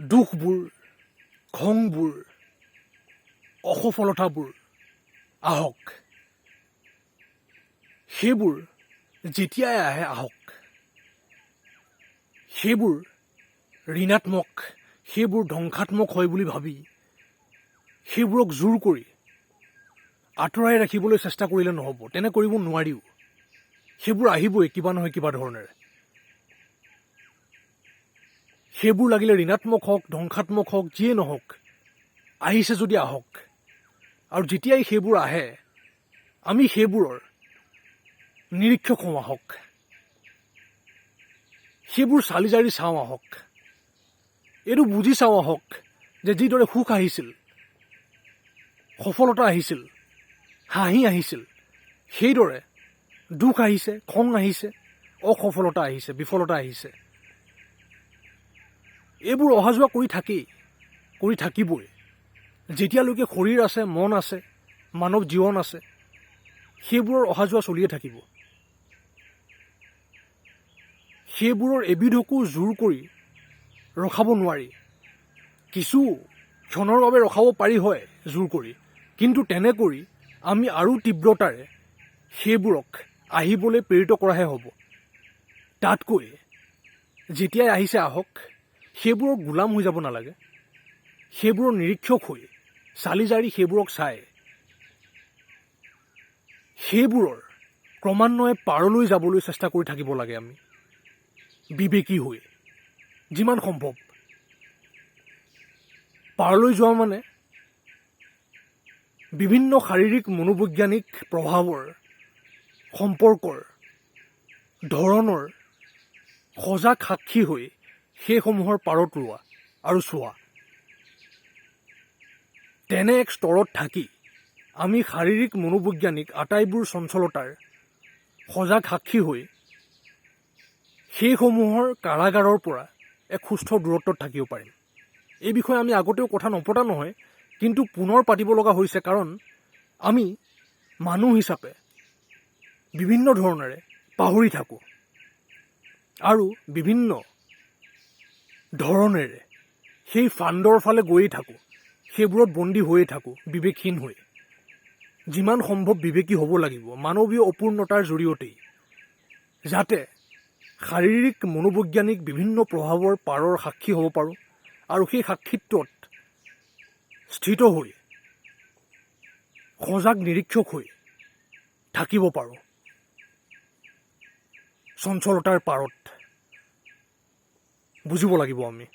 দুখবোৰ, খংবোৰ, অসফলতাবোৰ আহক। সেইবোৰ যেতিয়াই আহে আহক। সেইবোৰ ঋণাত্মক, সেইবোৰ ধ্বংসাত্মক হয় বুলি ভাবি সেইবোৰক জোৰ কৰি আঁতৰাই ৰাখিবলৈ চেষ্টা কৰিলে নহ'ব। তেনে কৰিব নোৱাৰিও। সেইবোৰ আহিবই কিবা নহয় কিবা ধৰণেৰে। সেইবোৰ লাগিলে ঋণাত্মক হওক, ধ্বংসাত্মক হওক, যিয়ে নহওক, আহিছে যদি আহক। আৰু যেতিয়াই সেইবোৰ আহে, আমি সেইবোৰৰ নিৰীক্ষক হওঁ আহক। সেইবোৰ চালি জাৰি চাওঁ আহক। এইটো বুজি চাওঁ আহক যে যিদৰে সুখ আহিছিল, সফলতা আহিছিল, হাঁহি আহিছিল, সেইদৰে দুখ আহিছে, খং আহিছে, অসফলতা আহিছে, বিফলতা আহিছে। এইবোৰ অহা যোৱা কৰি থাকেই, কৰি থাকিবই। যেতিয়ালৈকে শৰীৰ আছে, মন আছে, মানৱ জীৱন আছে, সেইবোৰৰ অহা যোৱা চলিয়ে থাকিব। সেইবোৰৰ এবিধকো জোৰ কৰি ৰখাব নোৱাৰি। কিছু ক্ষণৰ বাবে ৰখাব পাৰি হয় জোৰ কৰি, কিন্তু তেনে কৰি আমি আৰু তীব্ৰতাৰে সেইবোৰক আহিবলৈ প্ৰেৰিত কৰাহে হ'ব। তাতকৈ যেতিয়াই আহিছে আহক, সেইবোৰৰ গোলাম হৈ যাব নালাগে। সেইবোৰৰ নিৰীক্ষক হৈ চালি জাৰি সেইবোৰক চাই সেইবোৰৰ ক্ৰমান্বয়ে পাৰলৈ যাবলৈ চেষ্টা কৰি থাকিব লাগে আমি, বিবেকী হৈ যিমান সম্ভৱ। পাৰলৈ যোৱা মানে বিভিন্ন শাৰীৰিক মনোবৈজ্ঞানিক প্ৰভাৱৰ সম্পৰ্কৰ ধৰণৰ সজাগ সাক্ষী হৈ সেইসমূহৰ পাৰত ৰোৱা আৰু চোৱা। তেনে এক স্তৰত থাকি আমি শাৰীৰিক মনোবৈজ্ঞানিক আটাইবোৰ চঞ্চলতাৰ সজাগ সাক্ষী হৈ সেইসমূহৰ কাৰাগাৰৰ পৰা এক সুস্থ দূৰত্বত থাকিব পাৰিম। এই বিষয়ে আমি আগতেও কথা নপতা নহয়, কিন্তু পুনৰ পাতিব লগা হৈছে, কাৰণ আমি মানুহ হিচাপে বিভিন্ন ধৰণেৰে পাহৰি থাকোঁ আৰু বিভিন্ন ধৰণেৰে সেই ফাণ্ডৰ ফালে গৈয়ে থাকোঁ, সেইবোৰত বন্দী হৈয়ে থাকোঁ বিবেকহীন হৈ। যিমান সম্ভৱ বিবেকী হ'ব লাগিব মানৱীয় অপূৰ্ণতাৰ জৰিয়তেই, যাতে শাৰীৰিক মনোবৈজ্ঞানিক বিভিন্ন প্ৰভাৱৰ পাৰৰ সাক্ষী হ'ব পাৰোঁ আৰু সেই সাক্ষীত্বত স্থিত হৈ সজাগ নিৰীক্ষক হৈ থাকিব পাৰোঁ চঞ্চলতাৰ পাৰত। বুজিব লাগিব আমি।